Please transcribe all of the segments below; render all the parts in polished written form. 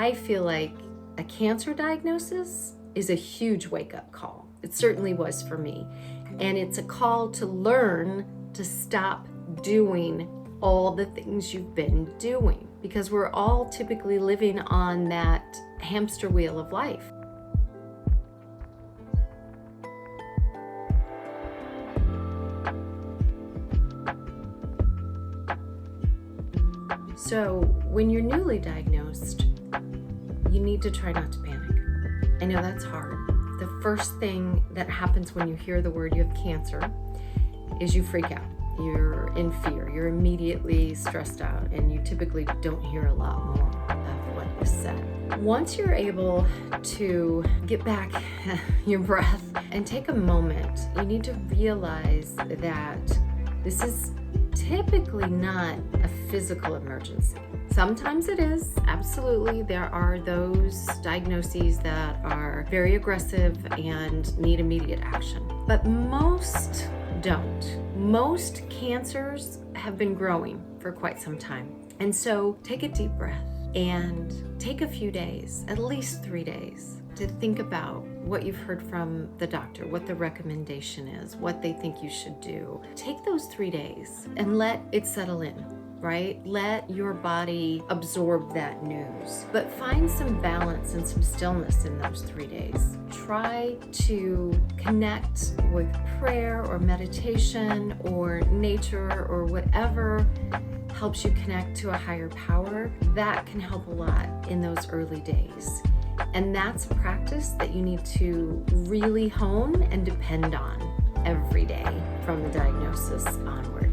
I feel like a cancer diagnosis is a huge wake-up call. It certainly was for me. And it's a call to learn to stop doing all the things you've been doing, because we're all typically living on that hamster wheel of life. So when you're newly diagnosed, you need to try not to panic. I know that's hard. The first thing that happens when you hear the word you have cancer is you freak out. You're in fear. You're immediately stressed out, and you typically don't hear a lot more of what is said. Once you're able to get back your breath and take a moment, you need to realize that this is typically not a physical emergency. Sometimes it is, absolutely. There are those diagnoses that are very aggressive and need immediate action, but most don't. Most cancers have been growing for quite some time. And so take a deep breath and take a few days, at least 3 days, to think about what you've heard from the doctor, what the recommendation is, what they think you should do. Take those 3 days and let it settle in, right? Let your body absorb that news, but find some balance and some stillness in those 3 days. Try to connect with prayer or meditation or nature or whatever helps you connect to a higher power. That can help a lot in those early days. And that's a practice that you need to really hone and depend on every day from the diagnosis onward.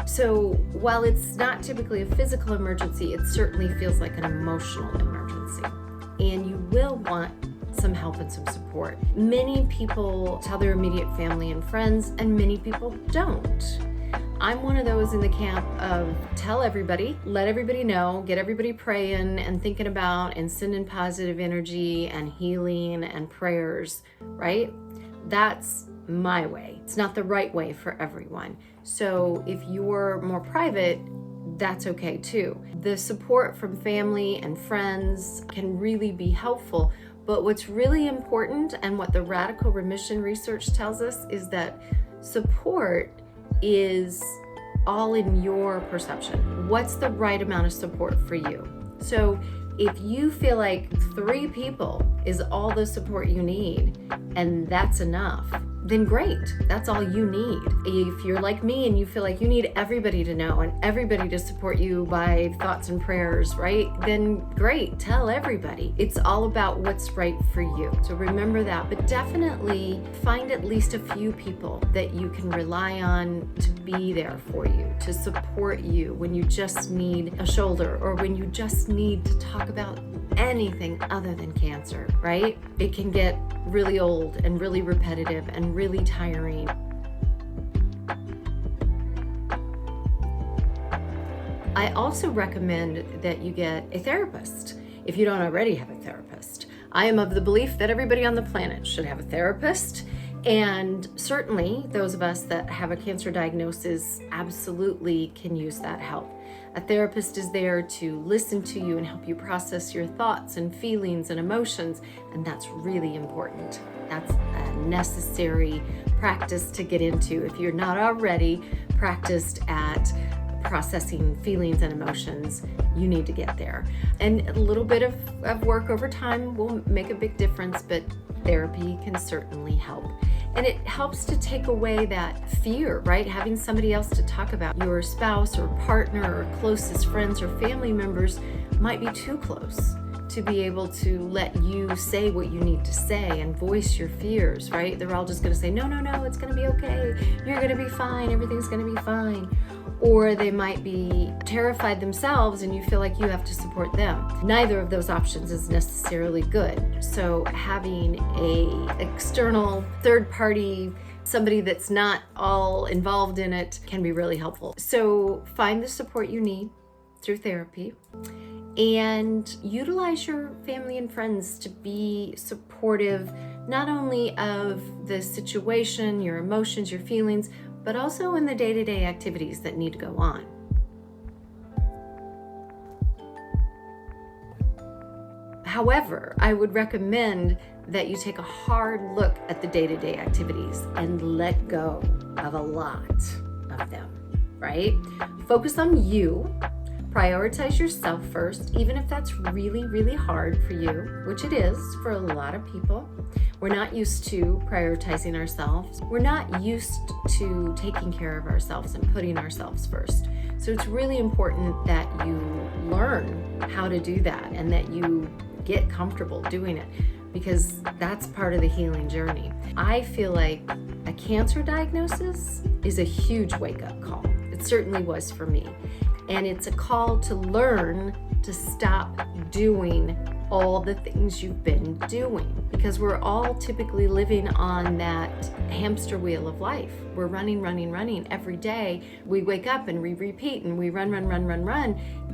So while it's not typically a physical emergency, it certainly feels like an emotional emergency. And you will want some help and some support. Many people tell their immediate family and friends, and many people don't. I'm one of those in the camp of tell everybody, let everybody know, get everybody praying and thinking about and sending positive energy and healing and prayers, right? That's my way. It's not the right way for everyone. So if you're more private, that's okay too. The support from family and friends can really be helpful. But what's really important, and what the radical remission research tells us, is that support is all in your perception. What's the right amount of support for you? So if you feel like 3 people is all the support you need and that's enough, then great, that's all you need. If you're like me and you feel like you need everybody to know and everybody to support you by thoughts and prayers, right? Then great, tell everybody. It's all about what's right for you. So remember that, but definitely find at least a few people that you can rely on to be there for you, to support you when you just need a shoulder or when you just need to talk about anything other than cancer, right? It can get really old and really repetitive and really tiring. I also recommend that you get a therapist if you don't already have a therapist. I am of the belief that everybody on the planet should have a therapist, and certainly those of us that have a cancer diagnosis absolutely can use that help. A therapist is there to listen to you and help you process your thoughts and feelings and emotions, and that's really important. That's a necessary practice to get into. If you're not already practiced at processing feelings and emotions, you need to get there. And a little bit of work over time will make a big difference, but therapy can certainly help. And it helps to take away that fear, right? Having somebody else to talk about. Your spouse or partner or closest friends or family members might be too close to be able to let you say what you need to say and voice your fears, right? They're all just gonna say, no, it's gonna be okay. You're gonna be fine. Everything's gonna be fine. Or they might be terrified themselves and you feel like you have to support them. Neither of those options is necessarily good. So having a external third party, somebody that's not all involved in it, can be really helpful. So find the support you need through therapy and utilize your family and friends to be supportive, not only of the situation, your emotions, your feelings, but also in the day-to-day activities that need to go on. However, I would recommend that you take a hard look at the day-to-day activities and let go of a lot of them, right? Focus on you. Prioritize yourself first, even if that's really, really hard for you, which it is for a lot of people. We're not used to prioritizing ourselves. We're not used to taking care of ourselves and putting ourselves first. So it's really important that you learn how to do that and that you get comfortable doing it, because that's part of the healing journey. I feel like a cancer diagnosis is a huge wake-up call. It certainly was for me. And it's a call to learn to stop doing all the things you've been doing, because we're all typically living on that hamster wheel of life. We're running every day. We wake up and we repeat and we run,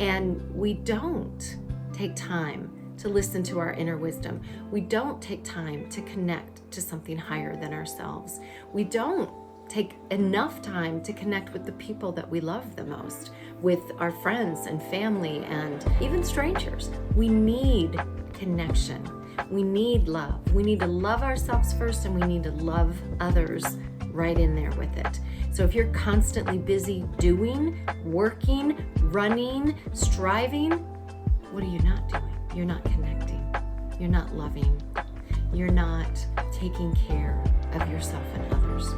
and we don't take time to listen to our inner wisdom. We don't take time to connect to something higher than ourselves. We don't take enough time to connect with the people that we love the most, with our friends and family and even strangers. We need connection. We need love. We need to love ourselves first, and we need to love others right in there with it. So if you're constantly busy doing, working, running, striving, what are you not doing? You're not connecting. You're not loving. You're not taking care of yourself and others.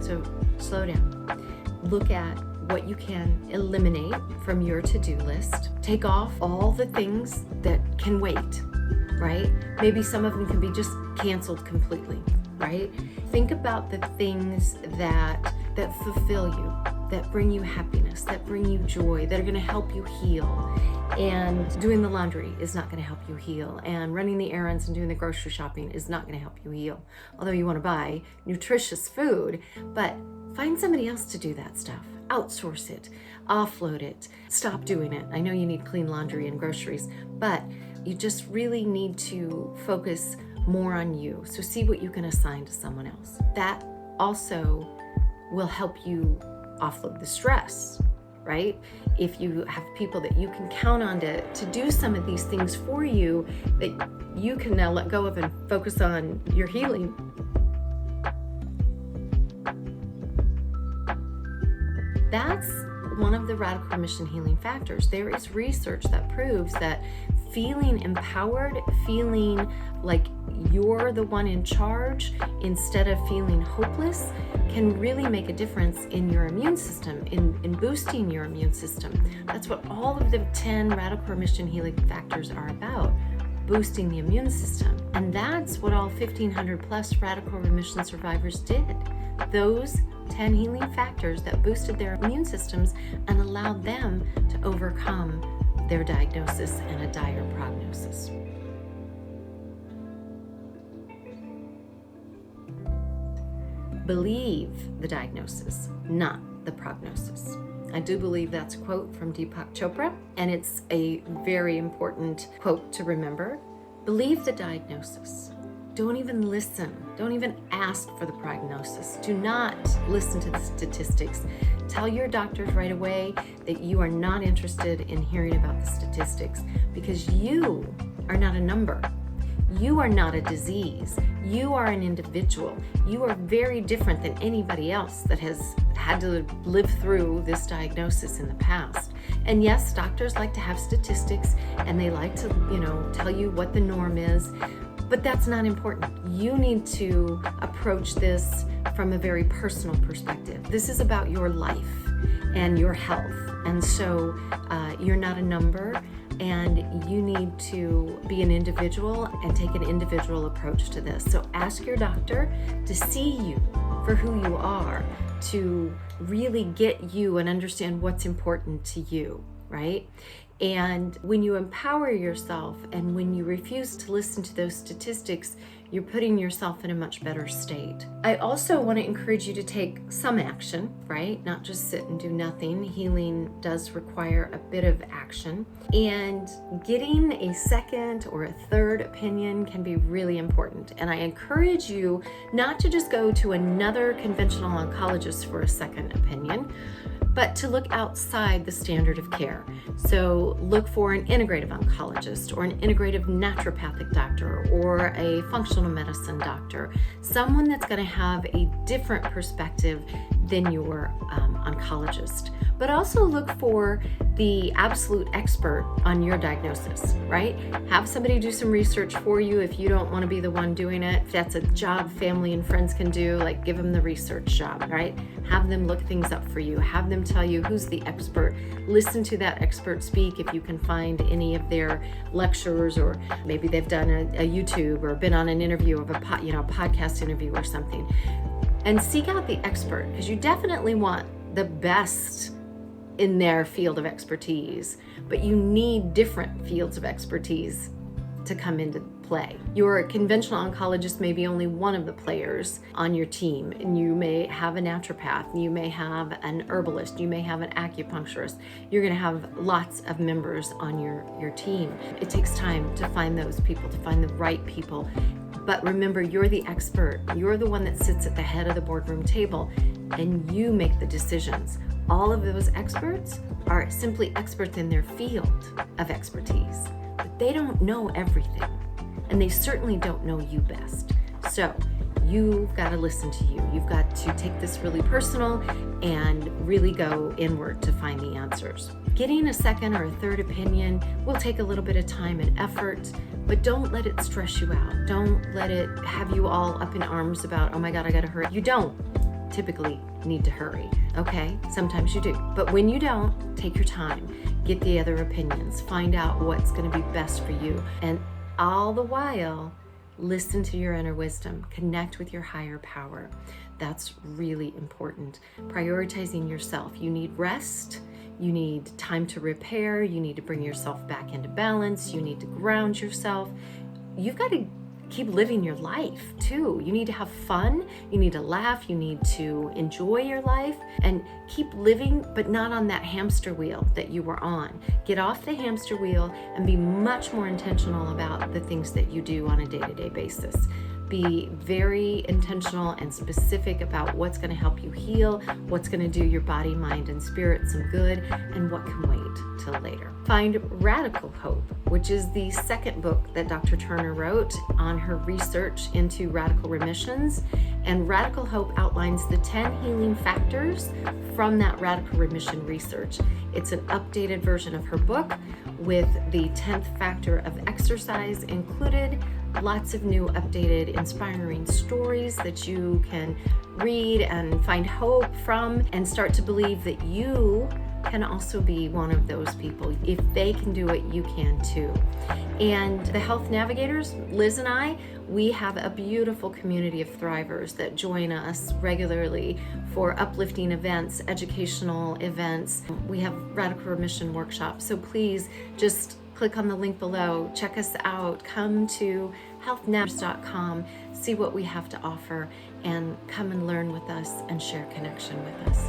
So slow down. Look at what you can eliminate from your to-do list. Take off all the things that can wait, right? Maybe some of them can be just canceled completely, right? Think about the things that fulfill you, that bring you happiness, that bring you joy, that are going to help you heal. And doing the laundry is not going to help you heal. And running the errands and doing the grocery shopping is not going to help you heal. Although you want to buy nutritious food, but find somebody else to do that stuff. Outsource it, offload it, stop doing it. I know you need clean laundry and groceries, but you just really need to focus more on you. So see what you can assign to someone else. That also will help you offload the stress, right? If you have people that you can count on to do some of these things for you, that you can now let go of and focus on your healing. That's one of the radical remission healing factors. There is research that proves that feeling empowered, feeling like you're the one in charge instead of feeling hopeless, can really make a difference in your immune system, in boosting your immune system. That's what all of the 10 radical remission healing factors are about, boosting the immune system. And that's what all 1,500 plus radical remission survivors did. Those 10 healing factors that boosted their immune systems and allowed them to overcome their diagnosis and a dire prognosis. Believe the diagnosis, not the prognosis. I do believe that's a quote from Deepak Chopra, and it's a very important quote to remember. Believe the diagnosis. Don't even listen. Don't even ask for the prognosis. Do not listen to the statistics. Tell your doctors right away that you are not interested in hearing about the statistics, because you are not a number. You are not a disease. You are an individual. You are very different than anybody else that has had to live through this diagnosis in the past. And yes, doctors like to have statistics and they like to, tell you what the norm is, but that's not important. You need to approach this from a very personal perspective. This is about your life and your health. And so you're not a number, and you need to be an individual and take an individual approach to this. So ask your doctor to see you for who you are, to really get you and understand what's important to you, right? And when you empower yourself and when you refuse to listen to those statistics, you're putting yourself in a much better state. I also want to encourage you to take some action, right? Not just sit and do nothing. Healing does require a bit of action. And getting a second or a third opinion can be really important. And I encourage you not to just go to another conventional oncologist for a second opinion, but to look outside the standard of care. So look for an integrative oncologist or an integrative naturopathic doctor or a functional medicine doctor, someone that's going to have a different perspective than your oncologist. But also look for the absolute expert on your diagnosis, right? Have somebody do some research for you if you don't want to be the one doing it. If that's a job family and friends can do, like give them the research job, right? Have them look things up for you. Have them tell you who's the expert. Listen to that expert speak if you can find any of their lectures, or maybe they've done a YouTube or been on an interview of a podcast interview or something. And seek out the expert, because you definitely want the best in their field of expertise, but you need different fields of expertise to come into play. Your conventional oncologist may be only one of the players on your team, and you may have a naturopath, you may have an herbalist, you may have an acupuncturist. You're going to have lots of members on your team. It takes time to find those people, to find the right people. But remember, you're the expert. You're the one that sits at the head of the boardroom table, and you make the decisions. All of those experts are simply experts in their field of expertise, but they don't know everything, and they certainly don't know you best. So you've got to listen to you. You've got to take this really personal and really go inward to find the answers. Getting a second or a third opinion will take a little bit of time and effort, but don't let it stress you out. Don't let it have you all up in arms about, oh my God, I gotta hurry. You don't typically need to hurry, okay? Sometimes you do. But when you don't, take your time. Get the other opinions. Find out what's gonna be best for you. And all the while, listen to your inner wisdom. Connect with your higher power. That's really important. Prioritizing yourself. You need rest. You need time to repair. You need to bring yourself back into balance. You need to ground yourself. You've got to keep living your life too. You need to have fun. You need to laugh. You need to enjoy your life and keep living, but not on that hamster wheel that you were on. Get off the hamster wheel and be much more intentional about the things that you do on a day-to-day basis. Be very intentional and specific about what's going to help you heal, what's going to do your body, mind, and spirit some good, and what can wait till later. Find Radical Hope, which is the second book that Dr. Turner wrote on her research into radical remissions. And Radical Hope outlines the 10 healing factors from that radical remission research. It's an updated version of her book with the 10th factor of exercise included. Lots of new, updated, inspiring stories that you can read and find hope from, and start to believe that you can also be one of those people. If they can do it, you can too. And the Health Navigators, Liz and I, we have a beautiful community of thrivers that join us regularly for uplifting events, educational events. We have radical remission workshops. So please just click on the link below, check us out, come to healthnavs.com, see what we have to offer, and come and learn with us and share connection with us.